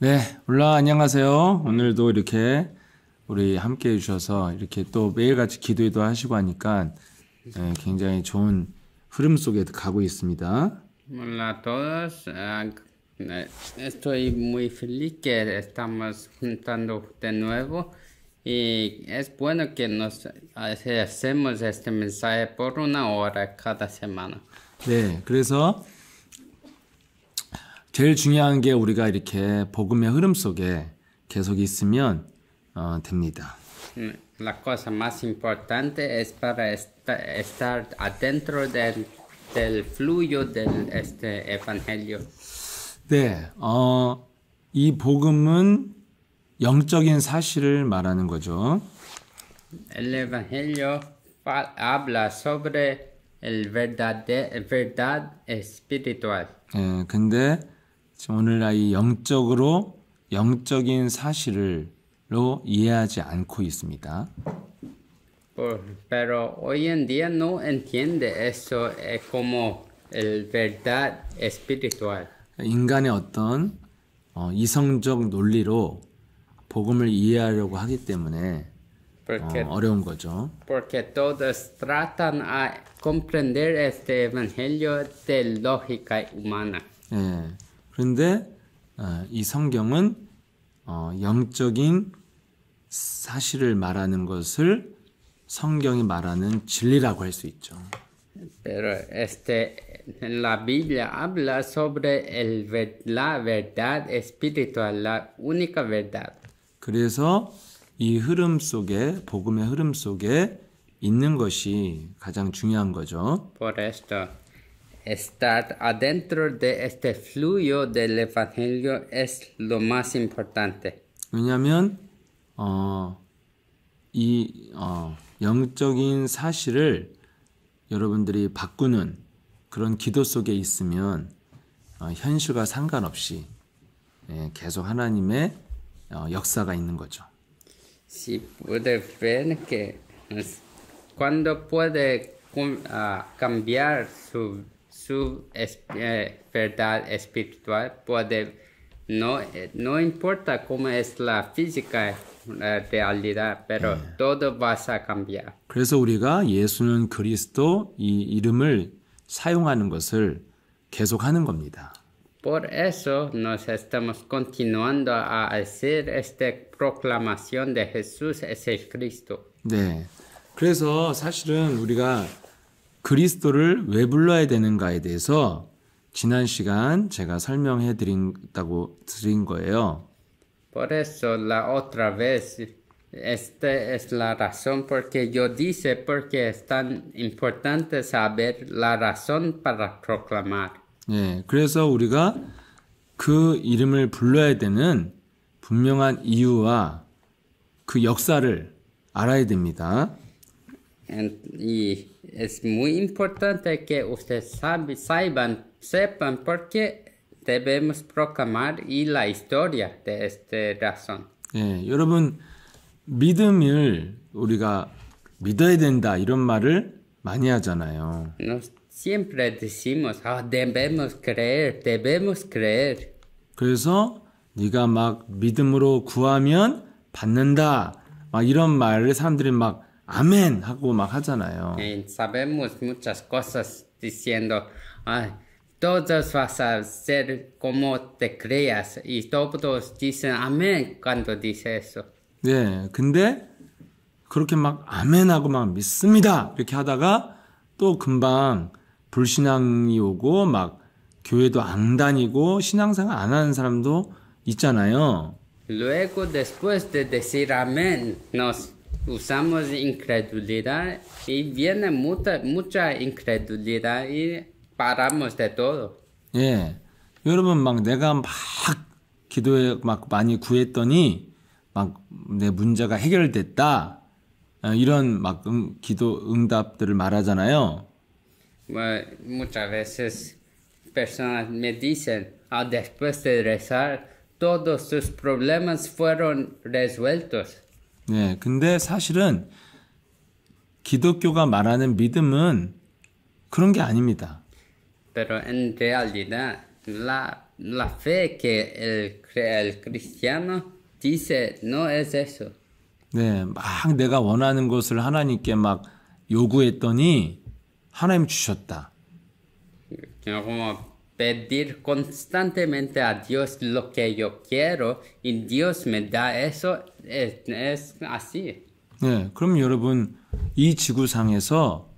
네, 올라 안녕하세요. 오늘도 이렇게 우리 함께 해주셔서 이렇게 또 매일같이 기도도 하시고 하니까 굉장히 좋은 흐름 속에 가고 있습니다. Hola a todos, estoy muy feliz que estamos juntando de nuevo y es bueno que nos hacemos este mensaje por una hora cada semana. 네, 그래서 제일 중요한 게 우리가 이렇게 복음의 흐름 속에 계속 있으면 됩니다. La cosa más importante es para estar adentro del flujo del evangelio. 네, 이 복음은 영적인 사실을 말하는 거죠. El evangelio habla sobre verdad espiritual. 예, 근데 오늘날 이 영적인 사실로 이해하지 않고 있습니다. Pero hoy en día no entiende eso como el verdad espiritual. 인간의 어떤 이성적 논리로 복음을 이해하려고 하기 때문에 어려운 거죠. Porque todos tratan a comprender este evangelio de lógica humana. 예, 그런데 이 성경은 영적인 사실을 말하는 것을 성경이 말하는 진리라고 할 수 있죠. Pero la Biblia habla sobre la verdad espiritual, la única verdad. 그래서 이 흐름 속에 복음의 흐름 속에 있는 것이 가장 중요한 거죠. Por esto, estar adentro de este flujo del evangelio es lo más importante. 왜냐하면 이 영적인 사실을 여러분들이 바꾸는 그런 기도 속에 있으면 현실과 상관없이 계속 하나님의 역사가 있는 거죠. Si puede ver que cuando puede cambiar su verdad espiritual, no importa cómo es la física realidad, pero todo va a cambiar. 그래서 우리가 예수는 그리스도 이 이름을 사용하는 것을 계속하는 겁니다. Por eso nos estamos continuando a hacer esta proclamación de Jesús es el Cristo. 네. 그래서 사실은 우리가 그리스도를 왜 불러야 되는가에 대해서 지난 시간 제가 설명해 드린 거예요. Por eso la otra vez, esta es la razón porque porque es tan importante saber la razón para proclamar. 예, 그래서 우리가 그 이름을 불러야 되는 분명한 이유와 그 역사를 알아야 됩니다. Y es muy importante que ustedes sepan por qué debemos proclamar y la historia de esta razón. 예, 여러분 믿음을 우리가 믿어야 된다 이런 말을 많이 하잖아요. Siempre decimos, debemos creer. 그래서 네가 막 믿음으로 구하면 받는다. 막 이런 말을 사람들이 막 아멘 하고 막 하잖아요. Sabemos muchas cosas diciendo, todos vas a ser como te creas. Y todos dicen amén cuando dice eso. 네, 근데 그렇게 막 아멘 하고 막 믿습니다. 이렇게 하다가 또 금방 불신앙이 오고 막 교회도 안 다니고 신앙생활 안 하는 사람도 있잖아요. Luego, después de decir amén, nos usamos incredulidad y viene mucha incredulidad y paramos de todo. 예, 여러분 막 내가 막 기도에 막 많이 구했더니 막 내 문제가 해결됐다 이런 막 기도 응답들을 말하잖아요. Muchas veces personas me dicen, después de rezar, todos sus problemas fueron resueltos. 네, 근데 사실은 기독교가 말하는 믿음은 그런 게 아닙니다. Pero en realidad, la fe que el cristiano dice no es eso. 네, 막 내가 원하는 것을 하나님께 막 요구했더니 하나님 주셨다. Como pedir constantemente a Dios lo que yo quiero y Dios me da eso, es así. 네, 그럼 여러분 이 지구상에서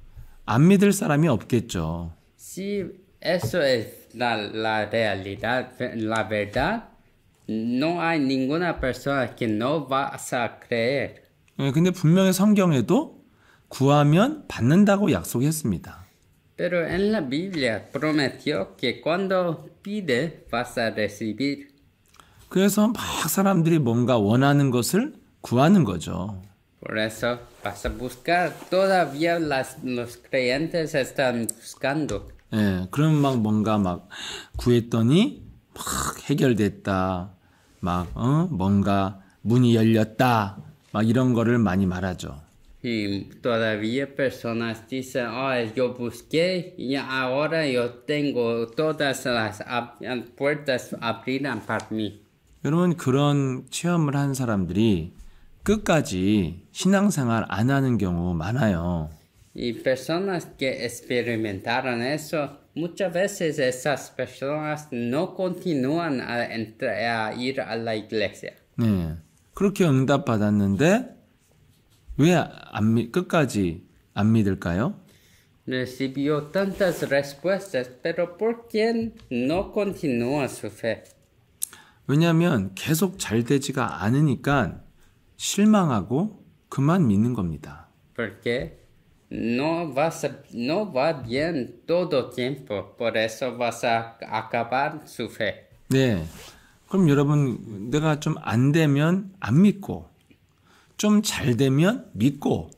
안 믿을 사람이 없겠죠. Si eso es la realidad, la verdad, no hay ninguna persona que no vas a creer. 네, 근데 분명히 성경에도 구하면 받는다고 약속했습니다. Pero en la Biblia prometió que cuando pide vas a recibir. 그래서 막 사람들이 뭔가 원하는 것을 구하는 거죠. Por eso vas a buscar. Todavía los creyentes están buscando. 예, 그럼 막 뭔가 막 구했더니 막 해결됐다. 막 뭔가 문이 열렸다. 막 이런 거를 많이 말하죠. Y todavía personas dicen, yo busqué y ahora yo tengo todas las puertas abrirán para mí. 여러분 그런 체험을 한 사람들이 끝까지 신앙생활 안 하는 경우 많아요. Y personas que experimentaron eso, muchas veces esas personas no continúan a ir a la iglesia. 네, 그렇게 응답받았는데 왜 끝까지 안 믿을까요? Recibió tantas respuestas, pero ¿por qué no continúa su fe? 왜냐하면 계속 잘 되지가 않으니까 실망하고 그만 믿는 겁니다. Porque no va bien todo tiempo, por eso vas a acabar su fe. 네, 그럼 여러분 내가 좀 안 되면 안 믿고 좀 잘 되면 믿고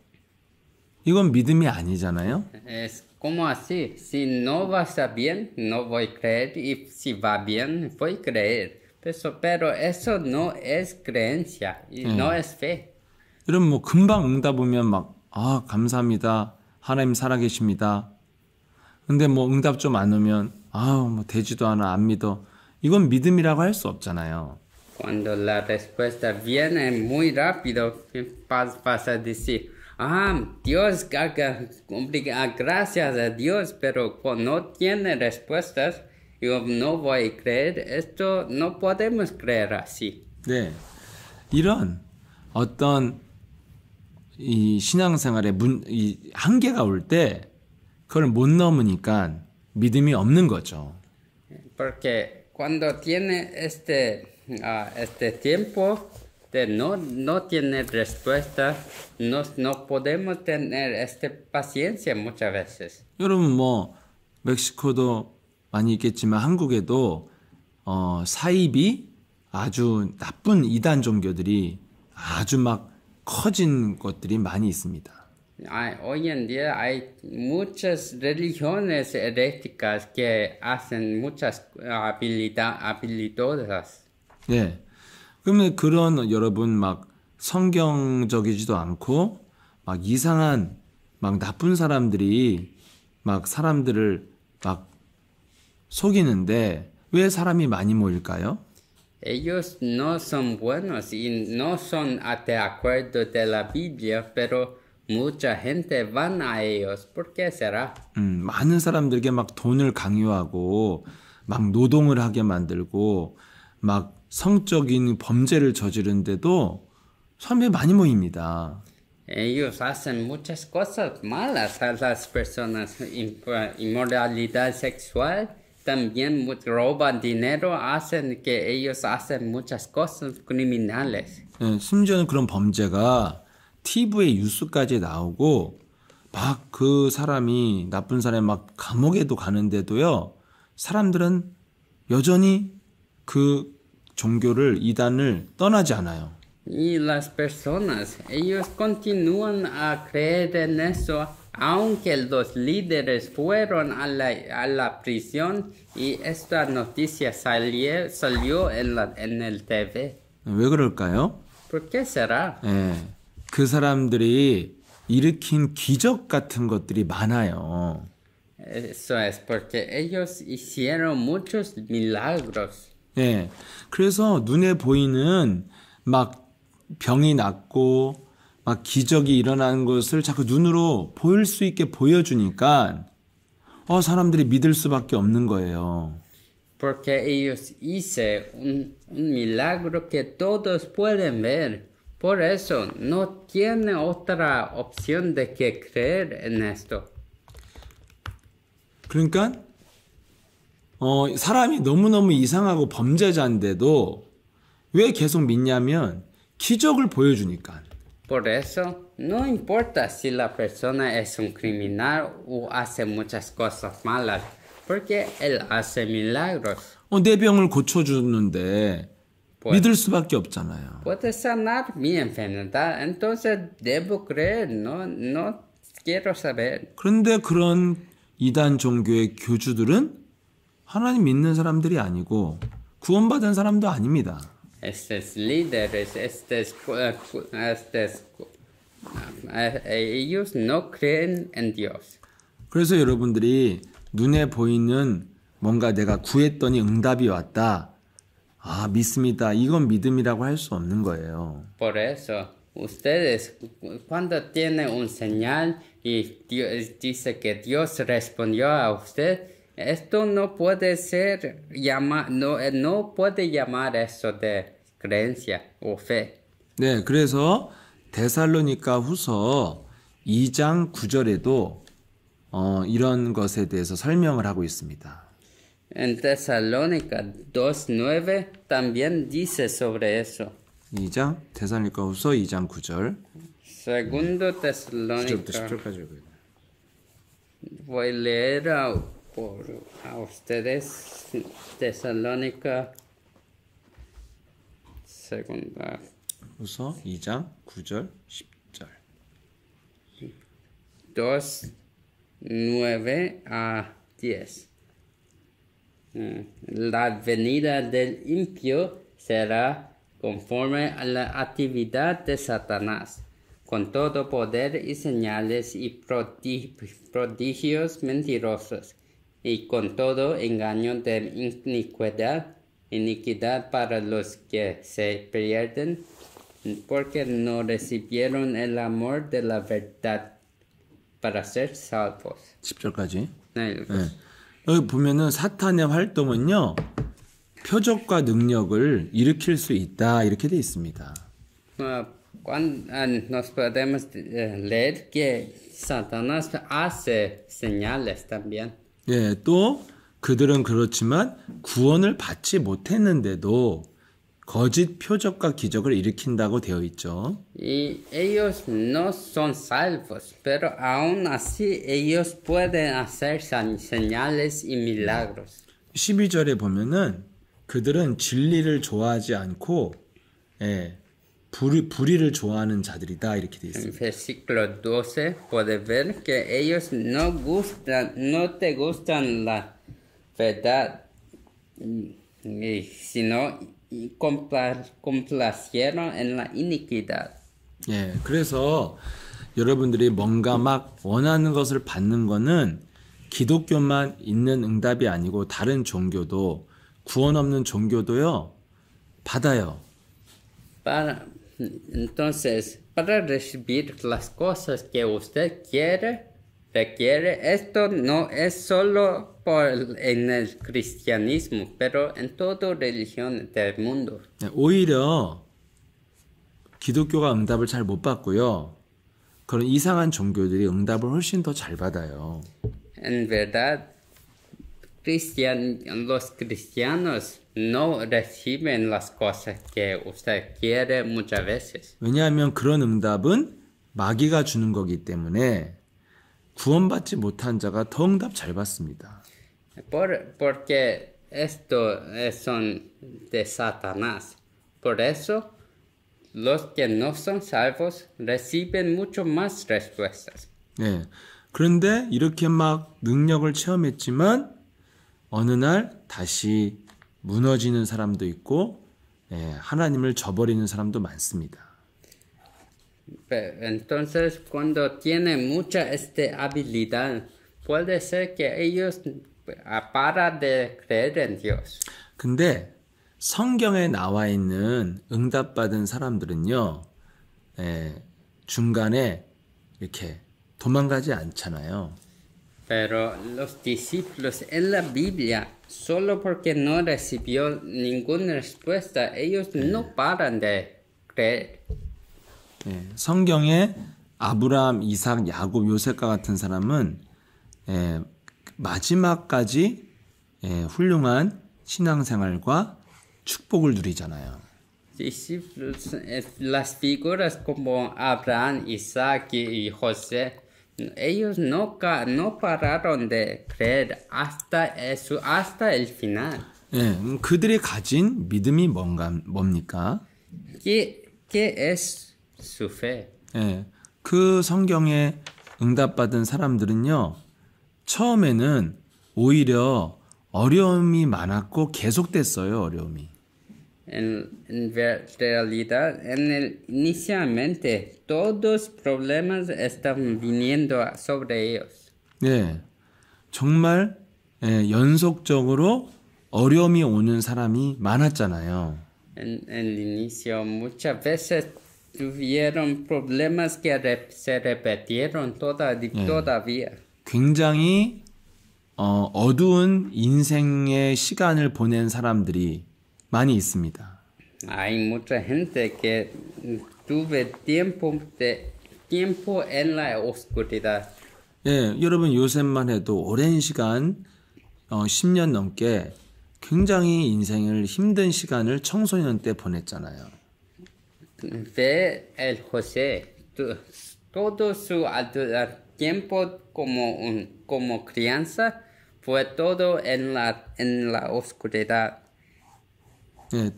이건 믿음이 아니잖아요. Es como así, si no vas a bien, no voy a creer, y si va bien, voy a creer. Pero eso no es creencia, y no es fe. 여러분 뭐 금방 응답 오면 막 감사합니다. 하나님 살아계십니다. 근데 뭐 응답 좀 안 오면 뭐 되지도 않아 안 믿어. 이건 믿음이라고 할 수 없잖아요. Cuando la respuesta viene muy rápido, vas a decir, Dios, gracias a Dios, pero cuando no tiene respuestas, yo no voy a creer. Esto no podemos creer así. 네, 이런 어떤 이 신앙생활에 이 한계가 올 때 그걸 못 넘으니까 믿음이 없는 거죠. Porque cuando tiene este tiempo de no tiene respuesta, no podemos tener paciencia muchas veces. 여러분 뭐 멕시코도 많이 있겠지만 한국에도 사입이 아주 나쁜 이단 종교들이 아주 막 커진 것들이 많이 있습니다. Hoy en día hay muchas religiones heréticas que hacen muchas habilidades. 네. 그러면 그런 여러분 막 성경적이지도 않고 막 이상한 막 나쁜 사람들이 막 사람들을 막 속이는데 왜 사람이 많이 모일까요? Ellos no son buenos y no son de acuerdo de la Biblia, pero mucha gente van a ellos. ¿Por qué será? 많은 사람들에게 막 돈을 강요하고 막 노동을 하게 만들고 막 성적인 범죄를 저지른데도 사람들이 많이 모입니다. Ellos hacen muchas cosas malas a las personas, inmoralidad sexual, también roban dinero, hacen que ellos hacen muchas cosas criminales. 네, 심지어는 그런 범죄가 TV에 뉴스까지 나오고 막 그 사람이 나쁜 사람이 막 감옥에도 가는데도요. 사람들은 여전히 그 종교를 이단을 떠나지 않아요. Y las personas, ellos continúan a creer en eso, aunque los líderes fueron a la prisión y esta noticia salió en el TV. 왜 그럴까요? ¿Por qué será? 네, 그 사람들이 일으킨 기적 같은 것들이 많아요. Eso es porque ellos hicieron muchos milagros. 예. 그래서 눈에 보이는 막 병이 낫고 막 기적이 일어나는 것을 자꾸 눈으로 보일 수 있게 보여주니까 사람들이 믿을 수밖에 없는 거예요. Porque ellos hicieron un milagro que todos pueden ver. Por eso no tiene otra opción de que creer en esto. 그러니까 사람이 너무너무 이상하고 범죄자인데도 왜 계속 믿냐면 기적을 보여주니까. Por eso no importa si la persona es un criminal o hace muchas cosas malas, porque él hace milagros. 내 병을 고쳐주는데 믿을 수밖에 없잖아요. Puede sanar mi enfermedad, entonces debo creer, no quiero saber. 그런데 그런 이단 종교의 교주들은 하나님 믿는 사람들이 아니고 구원받은 사람도 아닙니다. Estos líderes, ellos no creen en Dios. 그래서 여러분들이 눈에 보이는 뭔가 내가 구했더니 응답이 왔다. 믿습니다. 이건 믿음이라고 할 수 없는 거예요. Por eso, ustedes, cuando tienen un señal y Dios dice que Dios respondió a usted, esto no puede ser no puede llamar eso de creencia o fe. 네, 그래서 데살로니가 후서 2장 9절에도 이런 것에 대해서 설명을 하고 있습니다. En Tesalónica 2:9 también dice sobre eso. 2장 데살로니가 후서 2장 9절. Segundo 9절부터 Tesalónica. 10절까지 읽어요. Voy a leer a ustedes Tesalónica segunda 후서 2장 9절 10절. 2, 9 a 10. La venida del impío será conforme a la actividad de Satanás, con todo poder y señales y prodigios mentirosos, y con todo engaño de iniquidad para los que se pierden, porque no recibieron el amor de la verdad para ser salvos. 10절까지. 네. 여기 보면은 사탄의 활동은요. 표적과 능력을 일으킬 수 있다. 이렇게 돼 있습니다. Nos podemos leer que Satanás hace señales también. 예, 또 그들은 그렇지만 구원을 받지 못했는데도 거짓 표적과 기적을 일으킨다고 되어 있죠. Y ellos no son salvos, pero aún así ellos pueden hacer señales y milagros. 12절에 보면은 그들은 진리를 좋아하지 않고 불의를 좋아하는 자들이다 이렇게 되어 En 있습니다. versículo 12 puede ver que ellos no te gustan la verdad, sino complacieron en la iniquidad. 예, 그래서 여러분들이 뭔가 막 원하는 것을 받는 거는 기독교만 있는 응답이 아니고 다른 종교도 구원 없는 종교도요 받아요. Entonces, para recibir las cosas que usted requiere, esto no es solo en el cristianismo, pero en toda religión del mundo. 네, 오히려 기독교가 응답을 잘 못 받고요. 그런 이상한 종교들이 응답을 훨씬 더 잘 받아요. En verdad, los cristianos no reciben las cosas que usted quiere muchas veces. 왜냐하면 그런 응답은 마귀가 주는 거기 때문에 구원받지 못한 자가 더 응답 잘 받습니다. Porque esto son de Satanás. Por eso, los que no son salvos reciben mucho más respuestas. 네. 그런데 이렇게 막 능력을 체험했지만 어느 날 다시 무너지는 사람도 있고 하나님을 저버리는 사람도 많습니다. Entonces, cuando tiene mucha habilidad, puede ser que ellos paran de creer en Dios. 근데 성경에 나와 있는 응답받은 사람들은요, 중간에 이렇게 도망가지 않잖아요. Pero los discípulos en la Biblia, solo porque no recibió ninguna respuesta, ellos no paran de creer. 성경에 아브라함, 이삭, 야곱, 요셉과 같은 사람은 마지막까지 훌륭한 신앙생활과 축복을 누리잖아요. Discípulos, las figuras como Abraham, Isaac y José, ellos no pararon de creer hasta el final. 그들이 가진 믿음이 뭡니까? ¿Qué es su fe? 그 성경에 응답받은 사람들은요, 처음에는 오히려 어려움이 많았고 계속됐어요, 어려움이. En realidad, inicialmente, todos los problemas estaban viniendo sobre ellos. 정말 연속적으로 어려움이 오는 사람이 많았잖아요. En el inicio, muchas veces tuvieron problemas que se repitieron todavía. 굉장히 어두운 인생의 시간을 보낸 사람들이 많이 있습니다. Hay mucha gente que tuve tiempo en la oscuridad. 여러분 요셉만 해도 오랜 시간 10년 넘게 굉장히 인생을 힘든 시간을 청소년 때 보냈잖아요. Ve el José, todo su tiempo como crianza fue todo en la oscuridad.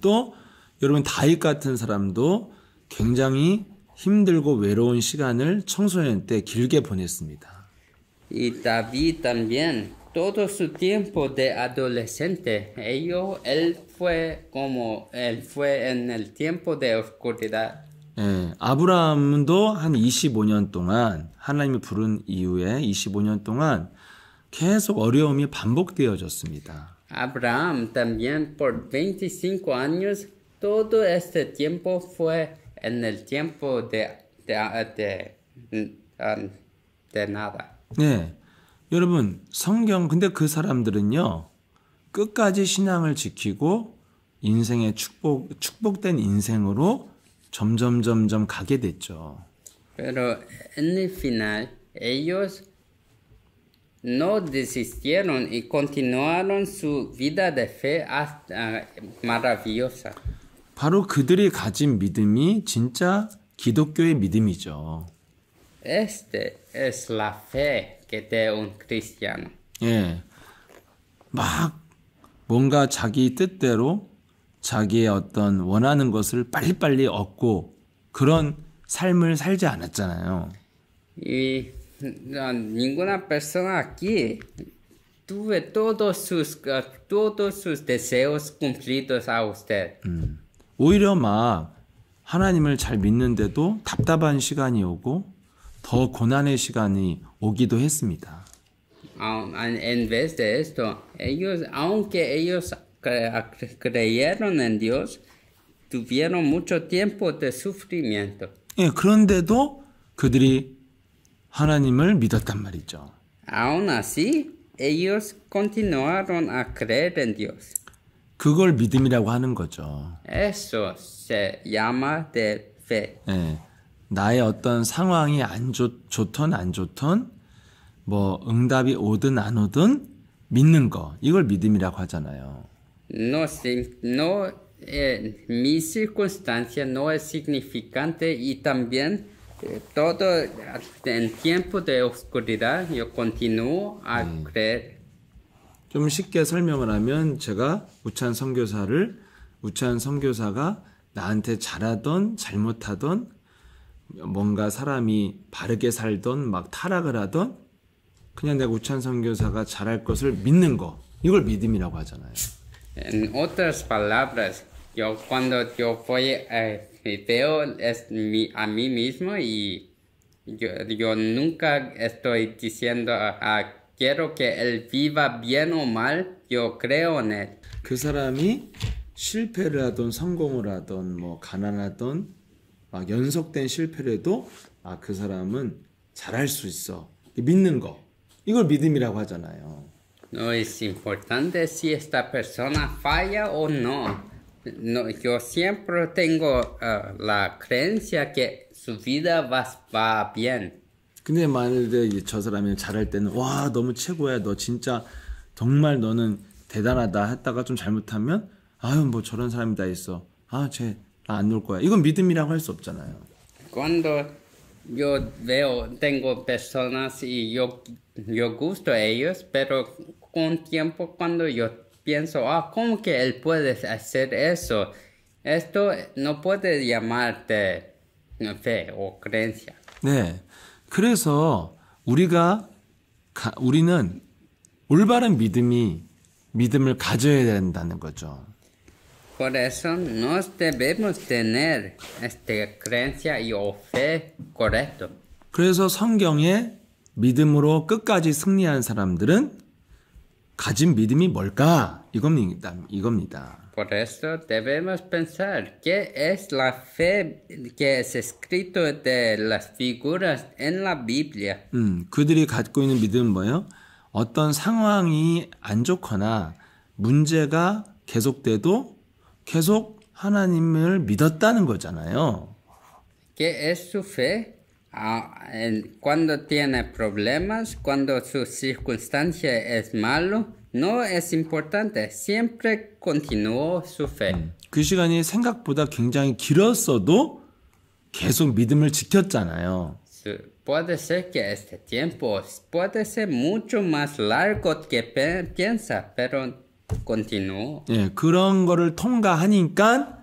또 여러분 다윗 같은 사람도 굉장히 힘들고 외로운 시간을 청소년 때 길게 보냈습니다. Y David también, todo su tiempo de adolescente, él fue en el tiempo de oscuridad. 아브라함도 한 25년 동안 하나님이 부른 이후에 25년 동안 계속 어려움이 반복되어졌습니다. Abraham también por 25 años, todo este tiempo fue en el tiempo de nada. 여러분 근데 그 사람들은요 끝까지 신앙을 지키고 인생의 축복된 인생으로 점점 가게 됐죠. Pero en el final ellos no desistieron y continuaron su vida de fe hasta maravillosa. 바로 그들이 가진 믿음이 진짜 기독교의 믿음이죠. Este es la fe que de un cristiano. 막 뭔가 자기 뜻대로 자기의 어떤 원하는 것을 빨리빨리 얻고 그런 삶을 살지 않았잖아요. Y ninguna persona aquí tuve todos sus deseos cumplidos a usted. 오히려 막 하나님을 잘 믿는데도 답답한 시간이 오고 더 고난의 시간이 오기도 했습니다. En vez de esto, aunque ellos creyeron en Dios, tuvieron mucho tiempo de sufrimiento. 그런데도 그들이 하나님을 믿었단 말이죠. Aún así, ellos continuaron a creer en Dios. 그걸 믿음이라고 하는 거죠. Eso se llama de fe. 나의 어떤 상황이 좋든 안 좋든 뭐 응답이 오든 안 오든 믿는 거 이걸 믿음이라고 하잖아요. Mi circunstancia no es significante y también todo en tiempo de oscuridad yo continúo a creer. 좀 쉽게 설명을 하면 제가 우찬 선교사가 나한테 잘하던 잘못하던 뭔가 사람이 바르게 살던 막 타락을 하던 그냥 내가 우찬 선교사가 잘할 것을 믿는 거 이걸 믿음이라고 하잖아요. En otras palabras, cuando yo veo a mí mismo y yo nunca estoy diciendo quiero que él viva bien o mal, yo creo en él. 그 사람이 실패를 하던 성공을 하던 뭐 가난하던 막 연속된 실패를 해도 그 사람은 잘할 수 있어. 믿는 거. 이걸 믿음이라고 하잖아요. No es importante si esta persona falla o no. No, yo siempre tengo la creencia que su vida va bien. 근데 만약에 저 사람이 잘할 때는 와 너무 최고야. 너 진짜 정말 너는 대단하다 했다가 좀 잘못하면 아유 뭐 저런 사람이 다 있어. 쟤 나 안 놀 거야. 이건 믿음이라고 할 수 없잖아요. Cuando yo tengo personas y yo gusto a ellos, pero con tiempo cuando yo pienso, ¿cómo que él puede hacer eso? Esto no puede llamarte fe o creencia. 네. 그래서 우리는 올바른 믿음을 가져야 된다는 거죠. Por eso nos debemos tener creencia y fe correcto. 그래서 성경에 믿음으로 끝까지 승리한 사람들은 가진 믿음이 뭘까? 이겁니다. Por eso debemos pensar qué es la fe que es escrito de las figuras en la Biblia. 그들이 갖고 있는 믿음은 뭐예요? 어떤 상황이 안 좋거나 문제가 계속돼도 계속 하나님을 믿었다는 거잖아요. ¿Qué es su fe? Cuando tiene problemas, cuando su circunstancia es malo, no es importante. Siempre continuó su fe. 그 시간이 생각보다 굉장히 길었어도 계속 믿음을 지켰잖아요. Puede ser que este tiempo puede ser mucho más largo que piensa, pero continuó. 예, 그런 거를 통과하니까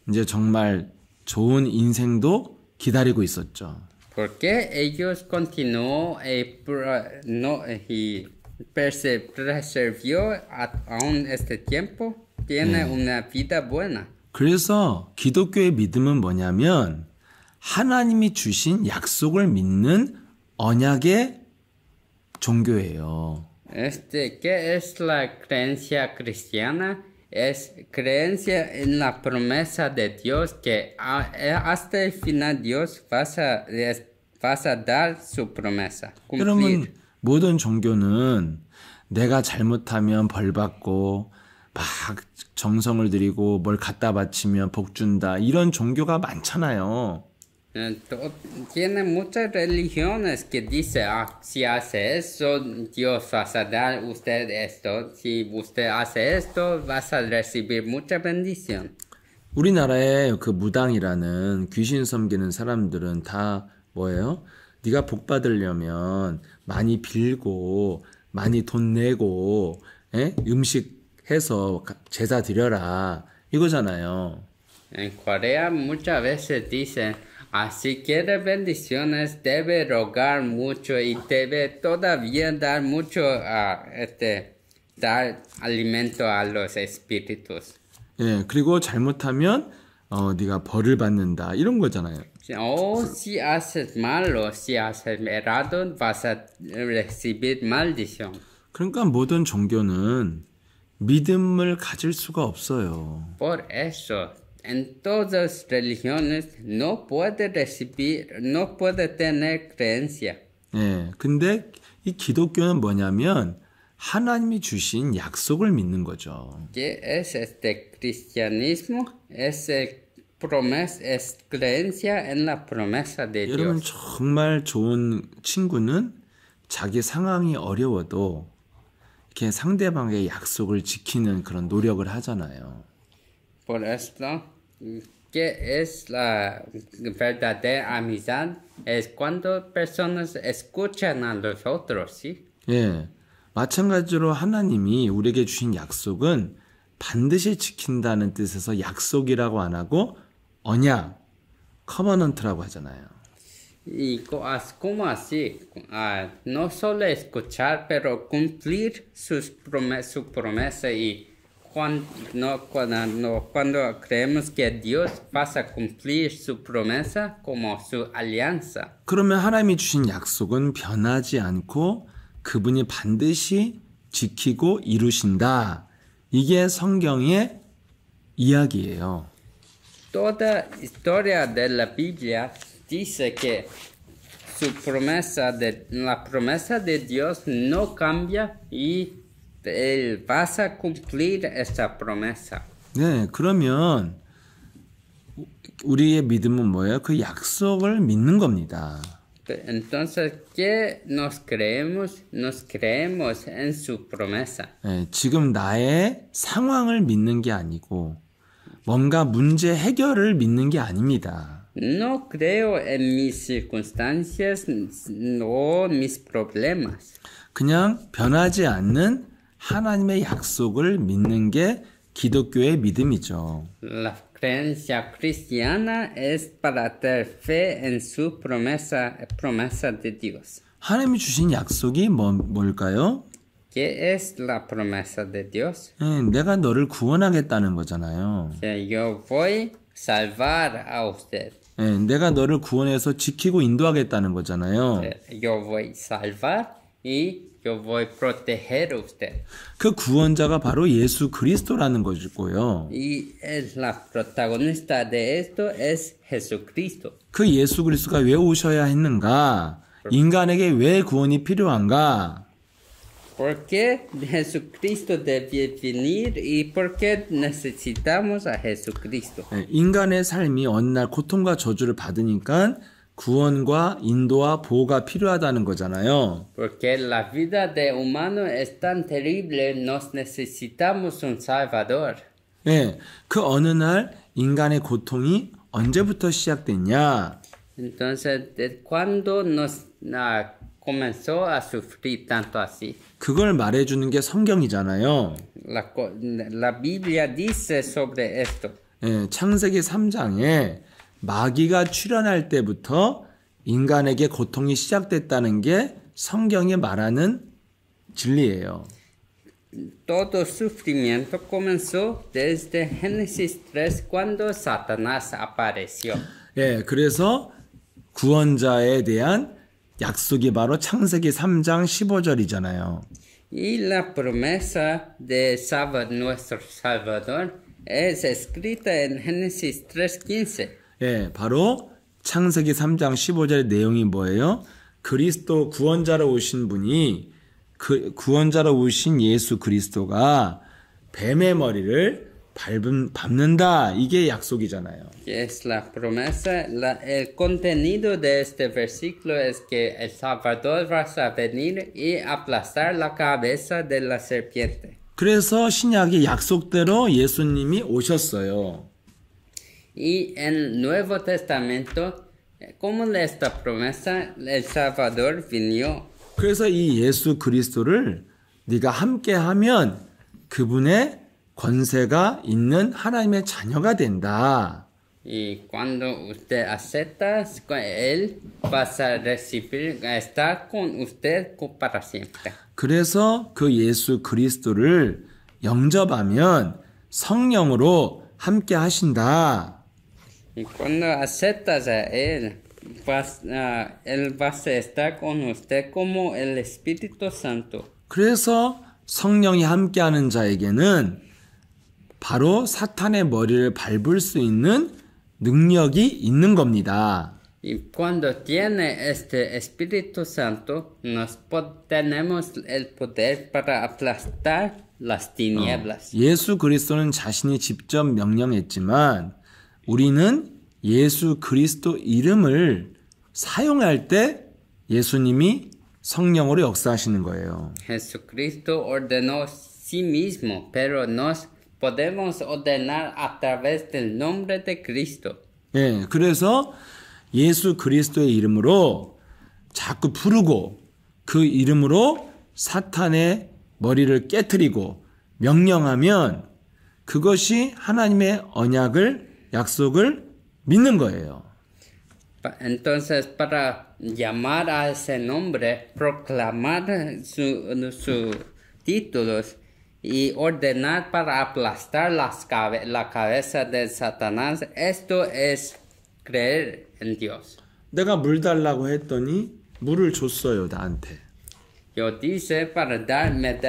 이제 정말 좋은 인생도 기다리고 있었죠. Porque ellos continuó y perseveració aún este tiempo, tiene una vida buena. 그래서 기독교의 믿음은 뭐냐면 하나님이 주신 약속을 믿는 언약의 종교예요. ¿Qué es la creencia cristiana? Es creencia en la promesa de Dios que hasta el final Dios vas a dar su promesa. 여러분 모든 종교는 내가 잘못하면 벌 받고 막 정성을 들이고 뭘 갖다 바치면 복 준다 이런 종교가 많잖아요. Tiene muchas religiones que dice, si hace eso, Dios va a dar usted esto. Si usted hace esto, vas a recibir mucha bendición. 우리나라에 그 무당이라는 귀신 섬기는 사람들은 다 뭐예요? 네가 복 받으려면 많이 빌고 많이 돈 내고 음식 해서 제사 드려라 이거잖아요. En Corea muchas veces dicen, si quiere bendiciones, debe rogar mucho y debe todavía dar mucho, dar alimento a los espíritus. 예, 그리고 잘못하면 네가 벌을 받는다 이런 거잖아요. Si haces malo, si haces errado, vas a recibir maldición. 그러니까 모든 종교는 믿음을 가질 수가 없어요. Por eso, en todas religiones no puede tener creencia. 예, 근데 이 기독교는 뭐냐면 하나님이 주신 약속을 믿는 거죠. ¿Qué es este cristianismo? Es creencia en la promesa de 여러분 Dios. 정말 좋은 친구는 자기 상황이 어려워도 이렇게 상대방의 약속을 지키는 그런 노력을 하잖아요. Por esto, ¿qué es la verdadera amistad? Es cuando personas escuchan a los otros, ¿sí? 예, 마찬가지로 하나님이 우리에게 주신 약속은 반드시 지킨다는 뜻에서 약속이라고 안 하고 언약, 커버넌트라고 하잖아요. ¿Y cómo así? No solo escuchar, pero cumplir su promesa y cuando creemos que Dios va a cumplir su promesa como su alianza. 그러면 하나님이 주신 약속은 변하지 않고 그분이 반드시 지키고 이루신다. 이게 성경의 이야기예요. Toda historia de la Biblia dice que la promesa de Dios no cambia y Él va a cumplir esta promesa. 네, 그러면 우리의 믿음은 뭐예요? 그 약속을 믿는 겁니다. Entonces, ¿qué nos creemos? Nos creemos en su promesa. 네, 지금 나의 상황을 믿는 게 아니고 뭔가 문제 해결을 믿는 게 아닙니다. No creo en mis circunstancias o mis problemas. 그냥 변하지 않는 하나님의 약속을 믿는 게 기독교의 믿음이죠. La creencia cristiana es para tener fe en su promesa de Dios. 하나님이 주신 약속이 뭘까요? ¿Qué es la promesa de Dios? 네, 내가 너를 구원하겠다는 거잖아요. Que yo voy a salvar a usted. 네, 내가 너를 구원해서 지키고 인도하겠다는 거잖아요. Yo voy a salvar y yo voy a proteger a usted. 그 구원자가 바로 예수 그리스도라는 것이고요. Y la protagonista de esto es Jesucristo. 그 예수 그리스도가 왜 오셔야 했는가? 인간에게 왜 구원이 필요한가? ¿Por qué Jesucristo debe venir y por qué necesitamos a Jesucristo? 네, 인간의 삶이 어느 날 고통과 저주를 받으니까 구원과 인도와 보호가 필요하다는 거잖아요. Porque la vida de humano es tan terrible, nos necesitamos un Salvador. 네, 그 어느 날 인간의 고통이 언제부터 시작됐냐? Entonces, ¿cuándo nos comenzó a sufrir tanto así? 그걸 말해주는 게 성경이잖아요. La Biblia dice sobre esto. 네, 창세기 3장에 마귀가 출현할 때부터 인간에게 고통이 시작됐다는 게 성경이 말하는 진리예요. Todo sufrimiento comenzó desde Génesis 3 cuando Satanás apareció. 예, 그래서 구원자에 대한 약속이 바로 창세기 3장 15절이잖아요. Y la promesa de nuestro Salvador es escrita en Génesis 3:15. 예, 바로 창세기 3장 15절의 내용이 뭐예요? 그리스도 구원자로 오신 분이 구원자로 오신 예수 그리스도가 뱀의 머리를 밟는다. 이게 약속이잖아요. Es la promesa, el contenido de este versículo es que el Salvador va a venir y aplastar la cabeza de la serpiente. 그래서 신약의 약속대로 예수님이 오셨어요. Y en el Nuevo Testamento, como esta promesa, el Salvador vino. 그래서 이 예수 그리스도를 네가 함께하면 그분의 권세가 있는 하나님의 자녀가 된다. Y cuando usted acepta, Él va a recibir, estar con usted para siempre. 그래서 그 예수 그리스도를 영접하면 성령으로 함께 하신다. Y cuando aceptas a Él, Él va a estar con usted como el Espíritu Santo. 그래서 성령이 함께하는 자에게는 바로 사탄의 머리를 밟을 수 있는 능력이 있는 겁니다. Y cuando tiene este Espíritu Santo, tenemos el poder para aplastar las tinieblas. 예수 그리스도는 자신이 직접 명령했지만 우리는 예수 그리스도 이름을 사용할 때 예수님이 성령으로 역사하시는 거예요. Jesucristo ordenó sí mismo, pero nos podemos ordenar a través del nombre de Cristo. 예, 그래서 예수 그리스도의 이름으로 자꾸 부르고 그 이름으로 사탄의 머리를 깨트리고 명령하면 그것이 하나님의 언약을 약속을 믿는 거예요. Entonces, para llamar a ese nombre, proclamar sus títulos y ordenar para aplastar la cabeza de Satanás, esto es creer en Dios. 내가 물 달라고 했더니 물을 줬어요, 나한테. yo dice para darme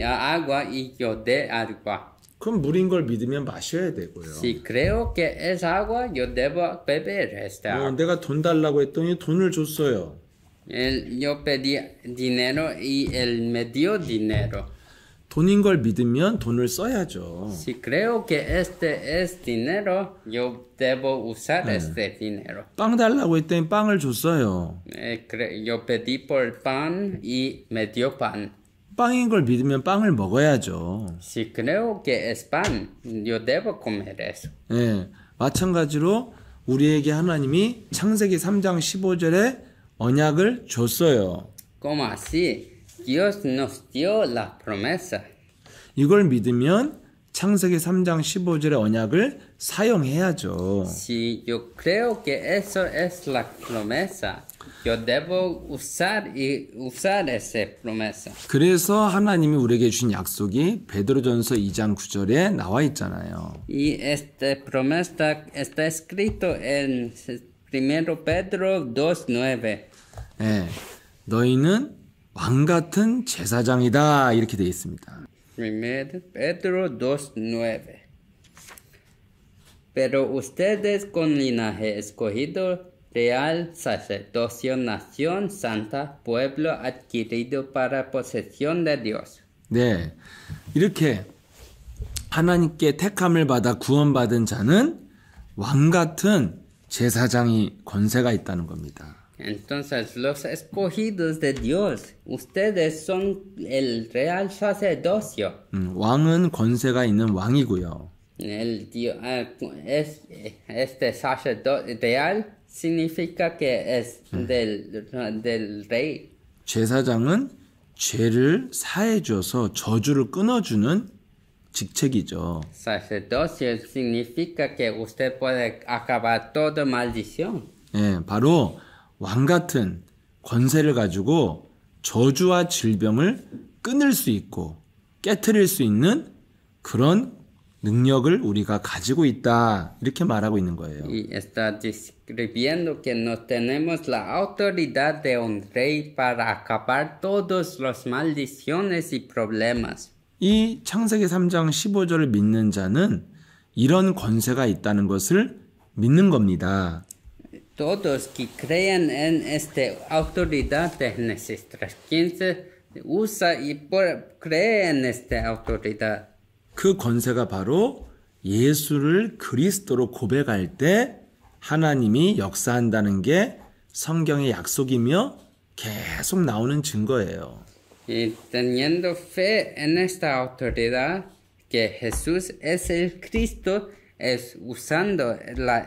agua y yo dé agua. 그럼 물인 걸 믿으면 마셔야 되고요. Si creo que es agua, yo debo beber esta agua. 내가 돈 달라고 했더니 돈을 줬어요. Yo pedí dinero y él me dio dinero. 돈인 걸 믿으면 돈을 써야죠. Si creo que este es dinero, yo debo usar este dinero. 빵 달라고 했더니 빵을 줬어요. Yo pedí por pan y me dio pan. 빵인 걸 믿으면 빵을 먹어야죠. Si creo que es pan, yo debo comer eso. 예, 마찬가지로 우리에게 하나님이 창세기 3장 15절에 언약을 줬어요. ¿Cómo así? Dios nos dio la promesa. 이걸 믿으면 창세기 3장 15절의 언약을 사용해야죠. Si yo creo que eso es la promesa, yo debo usar esa promesa. 그래서 하나님이 우리에게 주신 약속이 베드로전서 2장 9절에 나와 있잖아요. Y esta promesa está escrito en 1 Pedro 2:9. 예, 너희는 왕 같은 제사장이다 이렇게 되어 있습니다. 1 Pedro 2:9. Pero ustedes con linaje escogido, real sacerdocio, nación santa, pueblo adquirido para posesión de Dios. 네, 이렇게 하나님께 택함을 받아 구원받은 자는 왕 같은 제사장이 권세가 있다는 겁니다. Entonces, los escogidos de Dios, ustedes son el real sacerdocio. 왕은 권세가 있는 왕이고요. Este sacerdote real significa que es del rey. 제사장은 죄를 사해 줘서 저주를 끊어 주는 직책이죠. Sacerdocio significa que usted puede acabar toda maldición. 예, 바로 왕 같은 권세를 가지고 저주와 질병을 끊을 수 있고 깨트릴 수 있는 그런 능력을 우리가 가지고 있다. 이렇게 말하고 있는 거예요. Y está describiendo que no tenemos la autoridad de un rey para acabar todas las maldiciones y problemas. 이 창세기 3장 15절을 믿는 자는 이런 권세가 있다는 것을 믿는 겁니다. Todos que creen en esta autoridad de Génesis 3:15 usa y cree en esta autoridad. 그 권세가 바로 예수를 그리스도로 고백할 때 하나님이 역사한다는 게 성경의 약속이며 계속 나오는 증거예요. Y teniendo fe en esta autoridad que Jesús es el Cristo, es usando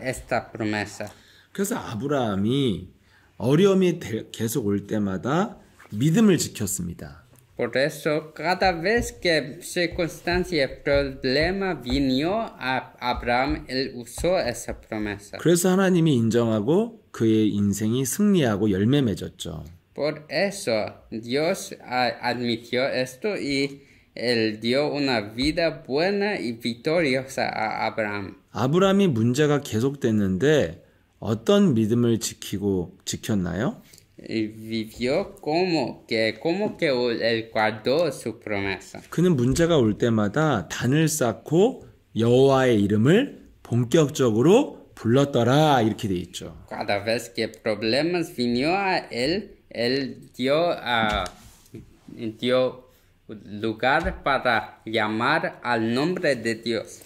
esta promesa. 그래서 아브라함이 어려움이 계속 올 때마다 믿음을 지켰습니다. Por eso, cada vez que circunstancia, problema vino a Abraham, él usó esa promesa. 그래서 하나님이 인정하고 그의 인생이 승리하고 열매 맺었죠. Por eso, Dios admitió esto y él dio una vida buena y victoriosa a Abraham. 아브라함이 문제가 계속됐는데 어떤 믿음을 지켰나요? Vivió como que él guardó su promesa. 그는 문제가 올 때마다 단을 쌓고 여호와의 이름을 본격적으로 불렀더라 이렇게 돼 있죠. Cada vez que problemas vino a él dio lugar para llamar al nombre de Dios.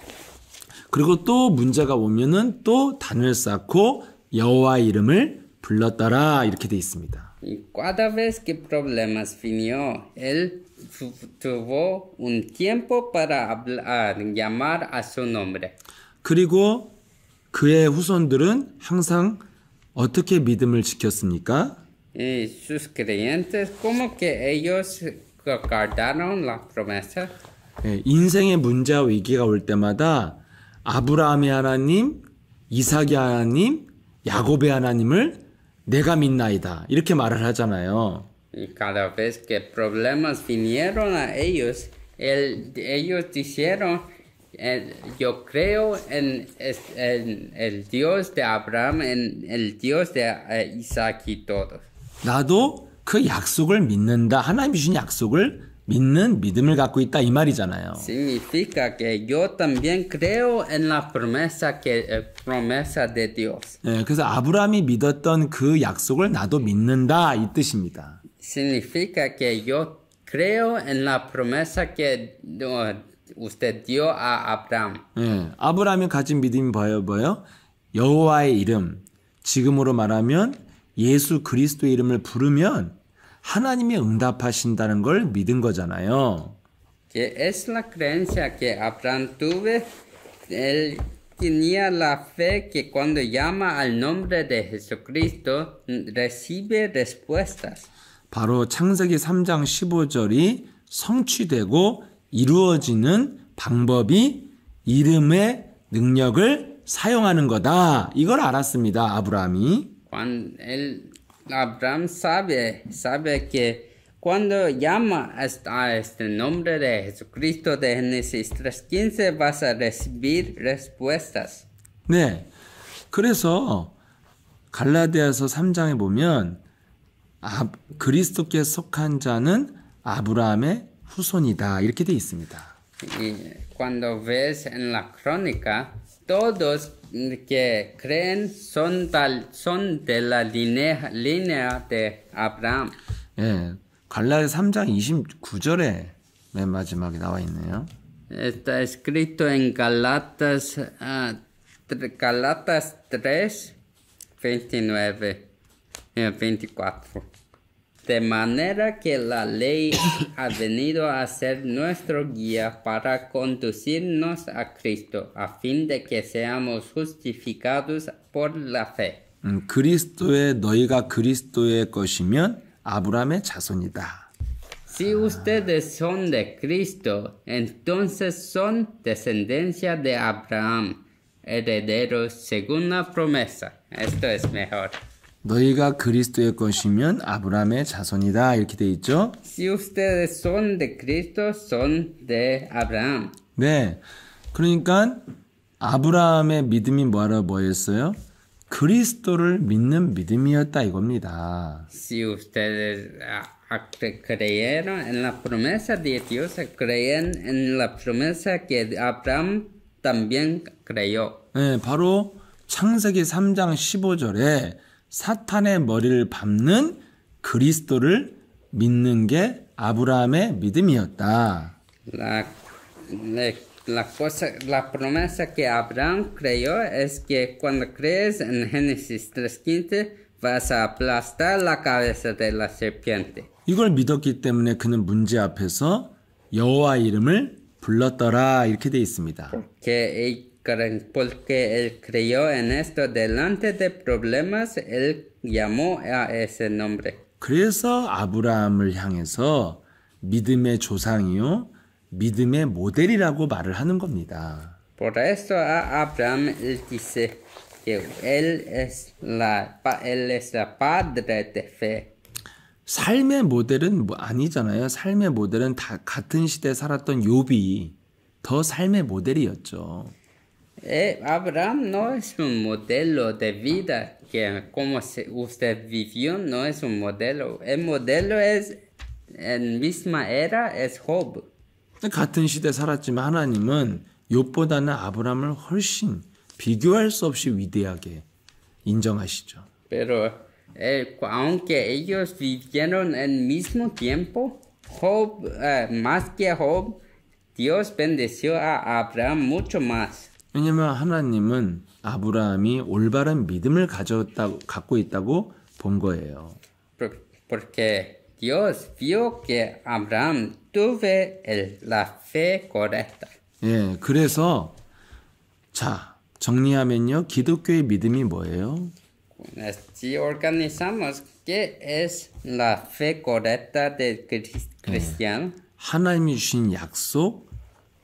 그리고 또 문제가 오면은 또 단을 쌓고 여호와의 이름을 불렀더라 이렇게 돼 있습니다. Y cada vez que problemas vino, él tuvo un tiempo para llamar a su nombre. 그리고 그의 후손들은 항상 어떻게 믿음을 지켰습니까? Y sus creyentes, como que ellos guardaron la promesa. 인생의 문제와 위기가 올 때마다 아브라함의 하나님, 이삭의 하나님, 야곱의 하나님을 내가 믿나이다 이렇게 말을 하잖아요. Y cada vez que problemas vinieron a ellos, ellos dijeron, yo creo en el Dios de Abraham, en el Dios de Isaac y todos. 나도 그 약속을 믿는다. 하나님이 주신 약속을 믿는 믿음을 갖고 있다 이 말이잖아요. Significa que yo también creo en la promesa de Dios. 예, 그래서 아브라함이 믿었던 그 약속을 나도 믿는다 이 뜻입니다. Significa que yo creo en la promesa que usted dio a Abraham. 예, 아브라함이 가진 믿음이 뭐예요? 여호와의 이름, 지금으로 말하면 예수 그리스도의 이름을 부르면 하나님이 응답하신다는 걸 믿은 거잖아요. Que es la creencia que Abraham tuve. Él tenía la fe que cuando llama al nombre de Jesucristo recibe respuestas. 바로 창세기 3장 15절이 성취되고 이루어지는 방법이 이름의 능력을 사용하는 거다. 이걸 알았습니다. 아브라함이. Cuando Abraham sabe que cuando llama a este nombre de Jesucristo de Génesis 3:15 vas a recibir respuestas. 네. 그래서 갈라디아서 3장에 보면 그리스도께 속한 자는 아브라함의 후손이다. 이렇게 돼 있습니다. Y cuando ves en la crónica, todos que creen son de la línea de Abraham. 예, 갈라디아서 3장 29절에 맨 마지막에 나와 있네요. Está escrito en Galatas 3, 29, 24. De manera que la ley ha venido a ser nuestro guía para conducirnos a Cristo, a fin de que seamos justificados por la fe. 너희가 그리스도의 것이면 아브라함의 자손이다. Si ustedes son de Cristo, entonces son descendencia de Abraham, herederos según la promesa. Esto es mejor. 너희가 그리스도의 것이면 아브라함의 자손이다. 이렇게 돼 있죠. Si ustedes son de Cristo, son de Abraham. 네. 그러니까 아브라함의 믿음이 뭐였어요? 그리스도를 믿는 믿음이었다 이겁니다. Si ustedes creyeron en la promesa de Dios, creen en la promesa que Abraham también creyó. 네, 바로 창세기 3장 15절에 사탄의 머리를 밟는 그리스도를 믿는 게 아브라함의 믿음이었다. La promesa que Abraham creyó es que cuando crees en Génesis 3:15 vas a aplastar la cabeza de la serpiente. 이걸 믿었기 때문에 그는 문제 앞에서 여호와 이름을 불렀더라 이렇게 돼 있습니다. Porque él creyó en esto delante de problemas, él llamó a ese nombre. 그래서 아브라함을 향해서 믿음의 조상이요, 믿음의 모델이라고 말을 하는 겁니다. Por eso a Abraham él dice que él es la padre de fe. 삶의 모델은 뭐 아니잖아요. 삶의 모델은 다 같은 시대에 살았던 욥이 더 삶의 모델이었죠. Abraham no es un modelo de vida que como usted vivió no es un modelo. El modelo es en misma era es Job. 같은 시대에 살았지만 하나님은 욥보다는 아브라함을 훨씬 비교할 수 없이 위대하게 인정하시죠. Pero aunque ellos vivieron el mismo tiempo, Job más que Job, Dios bendeció a Abraham mucho más. 왜냐하면 하나님은 아브라함이 올바른 믿음을 갖고 있다고 본 거예요. Porque Dios vio que Abraham tuve la fe correcta. 예, 그래서 자 정리하면요, 기독교의 믿음이 뭐예요? Si organizamos qué es la fe correcta del cristiano. 하나님이 주신 약속.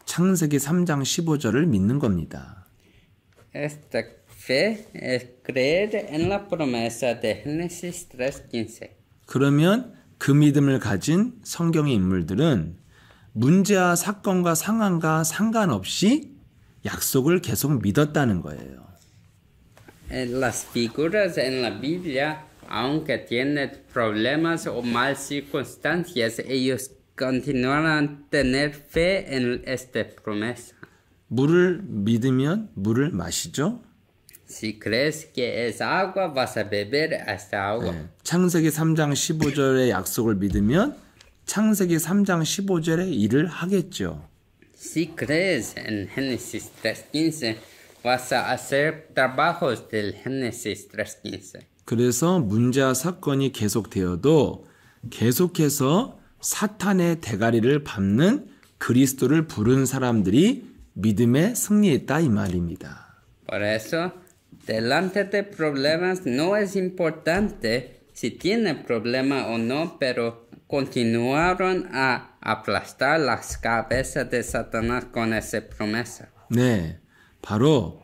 창세기 3장 15절을 믿는 겁니다. Esta fe es creer en la promesa de Génesis 3:15. 그러면 그 믿음을 가진 성경의 인물들은 문제와 사건과 상황과 상관없이 약속을 계속 믿었다는 거예요. Las figuras en la Biblia aunque tiene problemas o mal circunstancias, ellos continuarán a tener fe en esta promesa. 물을 믿으면 물을 마시죠. Si crees que es agua, vas a beber esta agua. 네. 창세기 3장 15절의 약속을 믿으면 창세기 3장 15절의 일을 하겠죠. Si crees en Génesis 3:15, vas a hacer trabajos del Génesis 3:15. 그래서 문제와 사건이 계속되어도 계속해서 사탄의 대가리를 밟는 그리스도를 부른 사람들이 믿음에 승리했다 이 말입니다. Por eso, delante de problemas no es importante si tiene problema o no, pero continuaron a aplastar las cabezas de Satanás con esa promesa. 네, 바로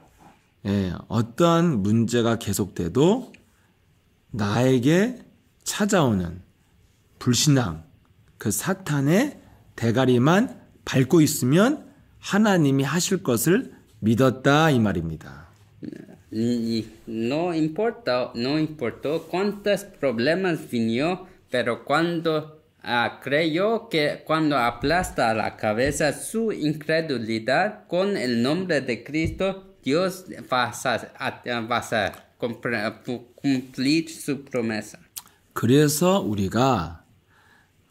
어떠한 문제가 계속돼도 나에게 찾아오는 불신앙, 그 사탄의 대가리만 밟고 있으면 하나님이 하실 것을 믿었다 이 말입니다. Y no importó cuántos problemas vino, pero cuando creyó que cuando aplasta la cabeza su incredulidad con el nombre de Cristo, Dios va a cumplir su promesa. 그래서 우리가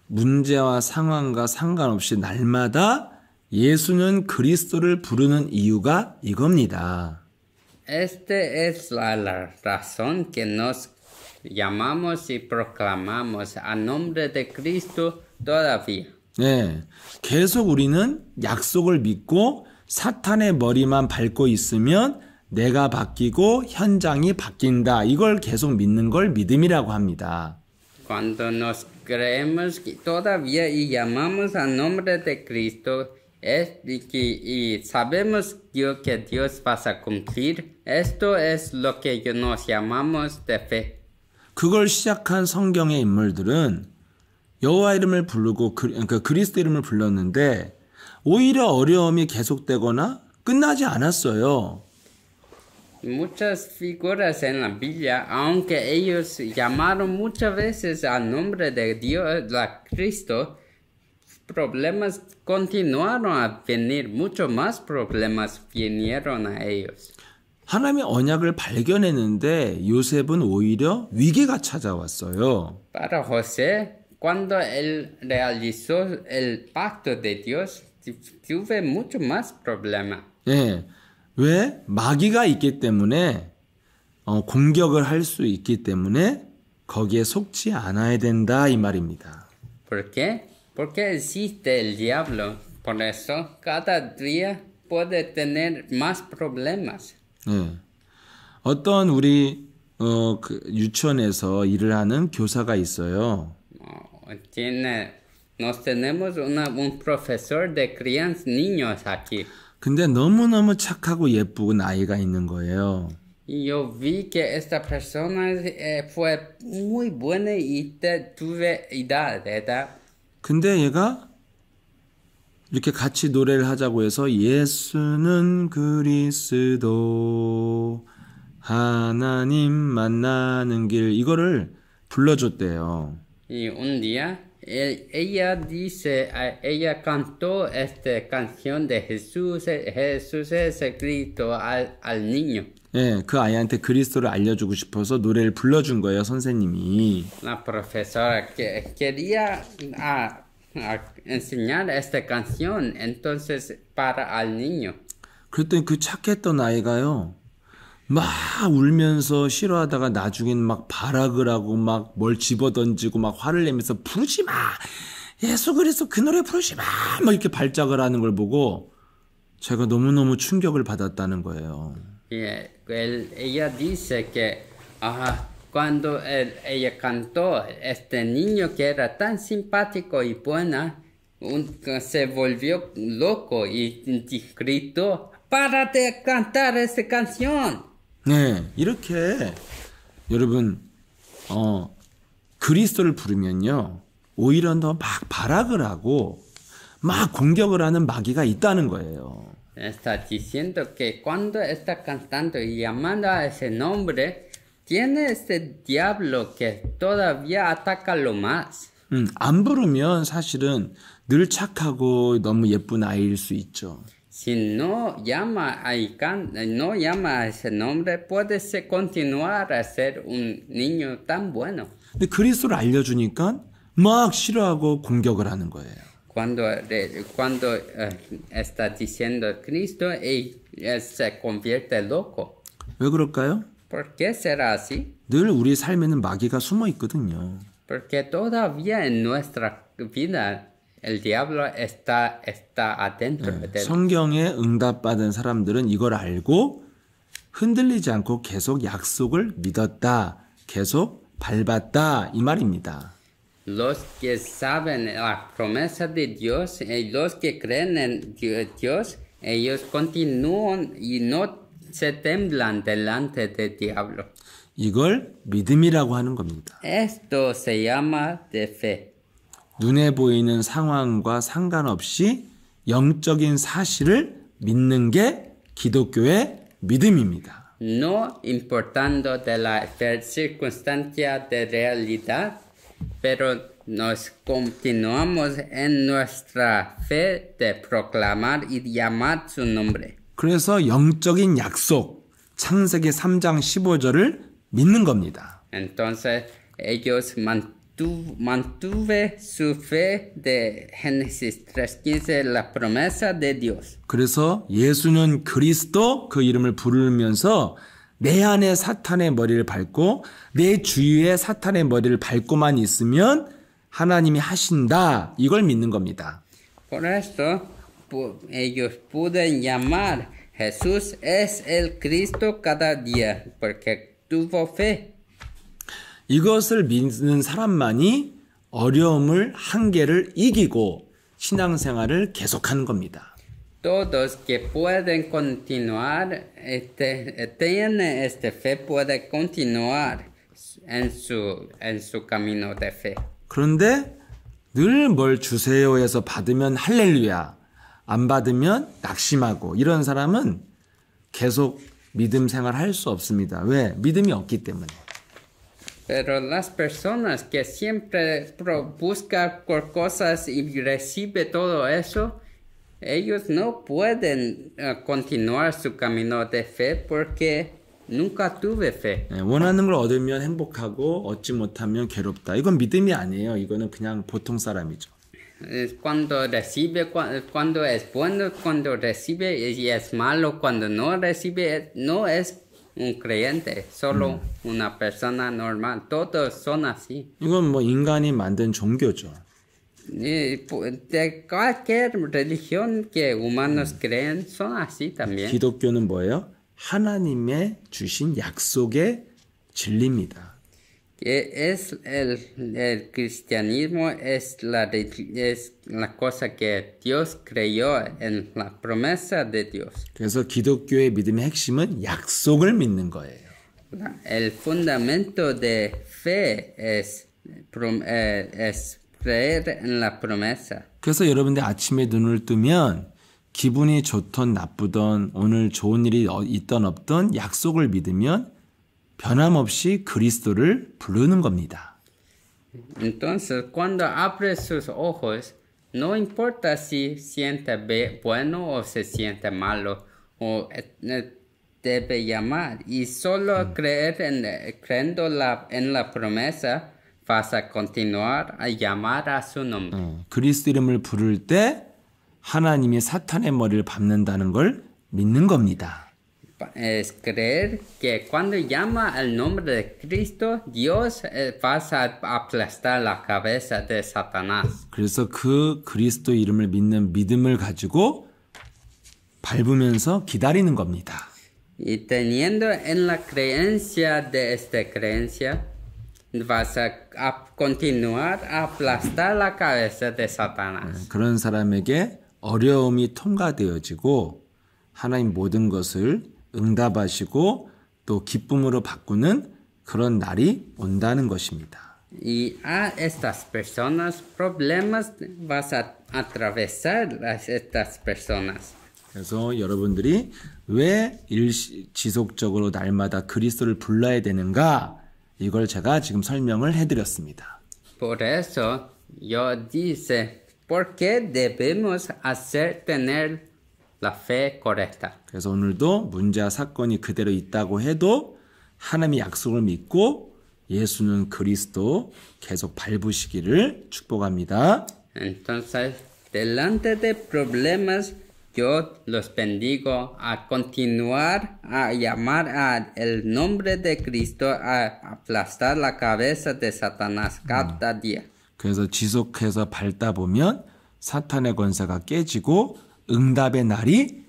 문제와 상황과 상관없이 날마다 예수는 그리스도를 부르는 이유가 이겁니다. Esta es la razón que nos llamamos y proclamamos a nombre de Cristo todavía. 네, 계속 우리는 약속을 믿고 사탄의 머리만 밟고 있으면 내가 바뀌고 현장이 바뀐다. 이걸 계속 믿는 걸 믿음이라고 합니다. Cuando nos creemos que todavía y llamamos a nombre de Cristo y sabemos que Dios va a cumplir, esto es lo que nos llamamos de fe. 그걸 시작한 성경의 인물들은 여호와 이름을 부르고 그리스도 이름을 불렀는데 오히려 어려움이 계속되거나 끝나지 않았어요. Muchas figuras en la Biblia, aunque ellos llamaron muchas veces al nombre de Dios, Cristo, problemas continuaron a venir, muchos más problemas vinieron a ellos. 하나님의 언약을 발견했는데 요셉은 오히려 위기가 찾아왔어요. Para José, cuando él realizó el pacto de Dios, tuve mucho más problemas. 예, 왜? 마귀가 있기 때문에 공격을 할 수 있기 때문에 거기에 속지 않아야 된다 이 말입니다. ¿Por qué? Porque existe el diablo. Por eso cada día puede tener más problemas. 예, 어떤 우리 유치원에서 일을 하는 교사가 있어요. Nos tenemos un profesor de crianza niños aquí. 근데 너무너무 착하고 예쁘고 나이가 있는 거예요. Y yo vi que esta persona fue muy buena y tuve edad. 근데 얘가 이렇게 같이 노래를 하자고 해서 예수는 그리스도 하나님 만나는 길 이거를 불러줬대요. Y un día ella cantó esta canción de Jesús es el Cristo al niño. 예, 그 아이한테 그리스도를 알려주고 싶어서 노래를 불러준 거예요, 선생님이. La profesora quería enseñar esta canción, entonces para al niño. 그랬더니 그 착했던 아이가요, 막 울면서 싫어하다가 나중엔 막 발악을 하고 막 뭘 집어던지고 막 화를 내면서 부르지 마! 예수 그리스도 그 노래 부르지 마! 막 이렇게 발작을 하는 걸 보고 제가 너무너무 충격을 받았다는 거예요. Ella dice que cuando ella cantó, este niño que era tan simpático y buena, se volvió loco y gritó, ¡párate a cantar esta canción! 네, 이렇게 여러분 그리스도를 부르면요 오히려 더 막 발악을 하고 막 공격을 하는 마귀가 있다는 거예요. Está diciendo que cuando está cantando y llamando a ese nombre, tiene este diablo que todavía ataca lo más. 안 부르면 사실은 늘 착하고 너무 예쁜 아이일 수 있죠. Si no llama no llama a ese nombre, puede continuar a ser un niño tan bueno. 근데 그리스도를 알려주니까 막 싫어하고 공격을 하는 거예요. Cuando está diciendo Cristo, él se convierte loco. 왜 그럴까요? ¿Por qué será así? 늘 우리 삶에는 마귀가 숨어 있거든요. Porque todavía en nuestra vida el diablo está adentro de 성경에 응답받은 사람들은 이걸 알고 흔들리지 않고 계속 약속을 믿었다. 계속 밟았다. 이 말입니다. Los que saben la promesa de Dios y los que creen en Dios, ellos continúan y no se temblan delante del diablo. 이걸 믿음이라고 하는 겁니다. Esto se llama de fe. 눈에 보이는 상황과 상관없이 영적인 사실을 믿는 게 기독교의 믿음입니다. No importando de la circunstancia de realidad, pero nos continuamos en nuestra fe de proclamar y llamar su nombre. 그래서 영적인 약속, 창세기 3장 15절을 믿는 겁니다. Entonces ellos mantuve su fe de Génesis 3:15, la promesa de Dios. 그래서 예수는 그리스도 그 이름을 부르면서 내 안에 사탄의 머리를 밟고 내 주위에 사탄의 머리를 밟고만 있으면 하나님이 하신다. 이걸 믿는 겁니다. Por esto ellos pueden llamar Jesús es el Cristo cada día porque tuvo fe. 이것을 믿는 사람만이 어려움을 한계를 이기고 신앙생활을 계속하는 겁니다. Todos que pueden continuar, tienen esta fe, pueden continuar en su camino de fe. 그런데 늘 뭘 주세요 해서 받으면 할렐루야, 안 받으면 낙심하고 이런 사람은 계속 믿음 생활 할 수 없습니다. 왜? 믿음이 없기 때문에. Pero las personas que siempre buscan por cosas y recibe todo eso, ellos no pueden continuar su camino de fe porque nunca tuve fe. 원하는 걸 얻으면 행복하고 얻지 못하면 괴롭다. 이건 믿음이 아니에요. 이거는 그냥 보통 사람이죠. Cuando recibe, cuando es bueno, cuando recibe y es malo, cuando no recibe, no es un creyente, solo una persona normal. Todos son así. 이건 뭐 인간이 만든 종교죠. De cualquier religión que humanos creen, son así también. 기독교는 뭐예요? 하나님의 주신 약속의 진리입니다. Es el cristianismo es la cosa que Dios creyó en la promesa de Dios. 그래서 기독교의 믿음의 핵심은 약속을 믿는 거예요. El fundamento de fe es creer en la promesa. 그래서 여러분들 아침에 눈을 뜨면 기분이 좋던 나쁘던 오늘 좋은 일이 있던 없던 약속을 믿으면 변함없이 그리스도를 부르는 겁니다. Entonces, cuando abre sus ojos, no importa si siente bueno o se siente malo, o debe llamar y solo creyendo en la promesa, vas a continuar a llamar a su nombre. 그리스도 이름을 부를 때 하나님이 사탄의 머리를 밟는다는 걸 믿는 겁니다. Es creer que cuando llama el nombre de Cristo, Dios va a aplastar la cabeza de Satanás. 그래서 그 그리스도 이름을 믿는 믿음을 가지고 밟으면서 기다리는 겁니다. Y teniendo en la creencia de esta creencia, vas a continuar a aplastar la cabeza de Satanás. 그런 사람에게 어려움이 통과되어지고 하나님 모든 것을 응답하시고 또 기쁨으로 바꾸는 그런 날이 온다는 것입니다. Y a estas personas problemas vas a atravesar a estas personas. 그래서 여러분들이 왜 지속적으로 날마다 그리스도를 불러야 되는가? 이걸 제가 지금 설명을 해드렸습니다. Por eso yo dice, ¿por qué debemos hacer tener la fe correcta? 그래서 오늘도 문제와 사건이 그대로 있다고 해도 하나님의 약속을 믿고 예수는 그리스도 계속 밟으시기를 축복합니다. Entonces, delante de problemas, yo los bendigo a continuar a llamar al nombre de Cristo, a aplastar la cabeza de Satanás cada día. 그래서 지속해서 밟다 보면 사탄의 권세가 깨지고 응답의 날이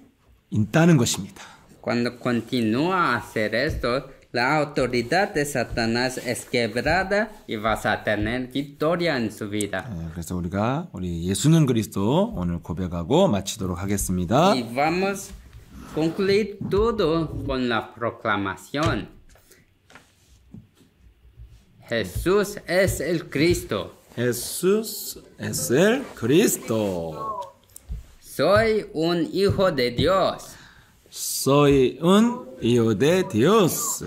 있다는 것입니다. Cuando continúa a hacer esto, la autoridad de Satanás es quebrada y vas a tener victoria en su vida. 그래서 우리 예수는 그리스도 오늘 고백하고 마치도록 하겠습니다. Y vamos a concluir todo con la proclamación. Jesús es el Cristo. Jesús es el Cristo. Soy un hijo de Dios. Soy un hijo de Dios.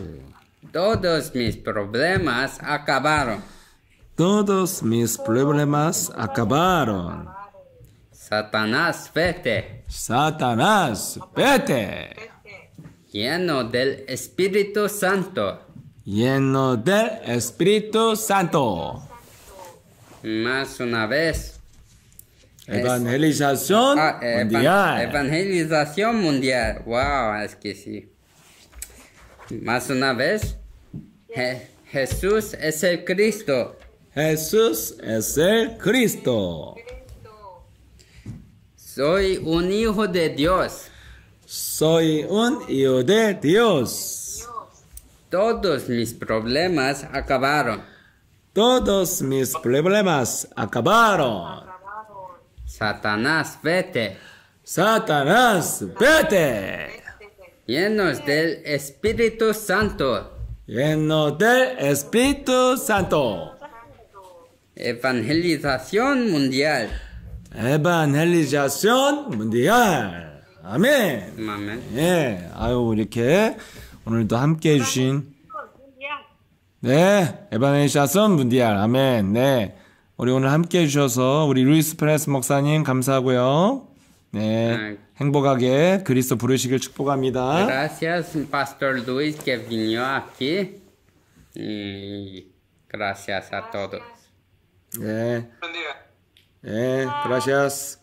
Todos mis problemas acabaron. Todos mis problemas acabaron. Satanás, vete. Satanás, vete. Lleno del Espíritu Santo. Lleno del Espíritu Santo. Más una vez. Evangelización mundial. Evangelización mundial. Wow, es que sí. Más una vez. Jesús es el Cristo. Jesús es el Cristo. Soy un hijo de Dios. Soy un hijo de Dios. Todos mis problemas acabaron. Todos mis problemas acabaron. Satanás, vete. Satanás, vete. Llenos del Espíritu Santo. Lleno del Espíritu Santo. Evangelización mundial. Evangelización mundial. 아멘. Amén. 예, 아유 이렇게 오늘도 함께 해주신 네, 에반헬리자ción 문디알. 아멘. 네, 우리 오늘 함께 해주셔서 우리 루이스 페레스 목사님 감사하고요. 네, 행복하게 그리스도 부르시길 축복합니다. Gracias, Pastor Luis, que vino aquí. Y gracias a todos. 네, 네, gracias.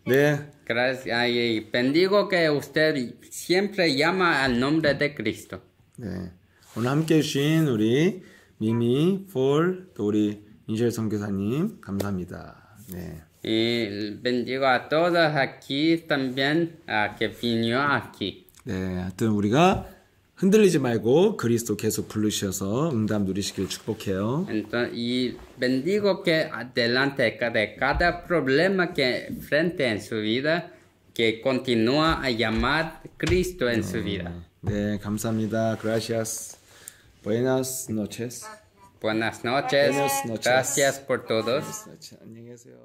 네, Gracias y bendigo que usted siempre llama al nombre de Cristo. 네, 오늘 함께 해주신 우리 미미, 폴, 또 우리 인실 선교사님 감사합니다. 네. Y bendigo a todos aquí también que vino aquí. 네, 하여튼 우리가 흔들리지 말고 그리스도 계속 부르셔서 응답 누리시길 축복해요. Entonces, y bendigo que delante de cada problema que enfrente en su vida, que continúa a llamar Cristo en su vida. 네, 감사합니다. Gracias. Buenas noches. Buenas noches. Buenas noches. Gracias por todos. 안녕히 계세요.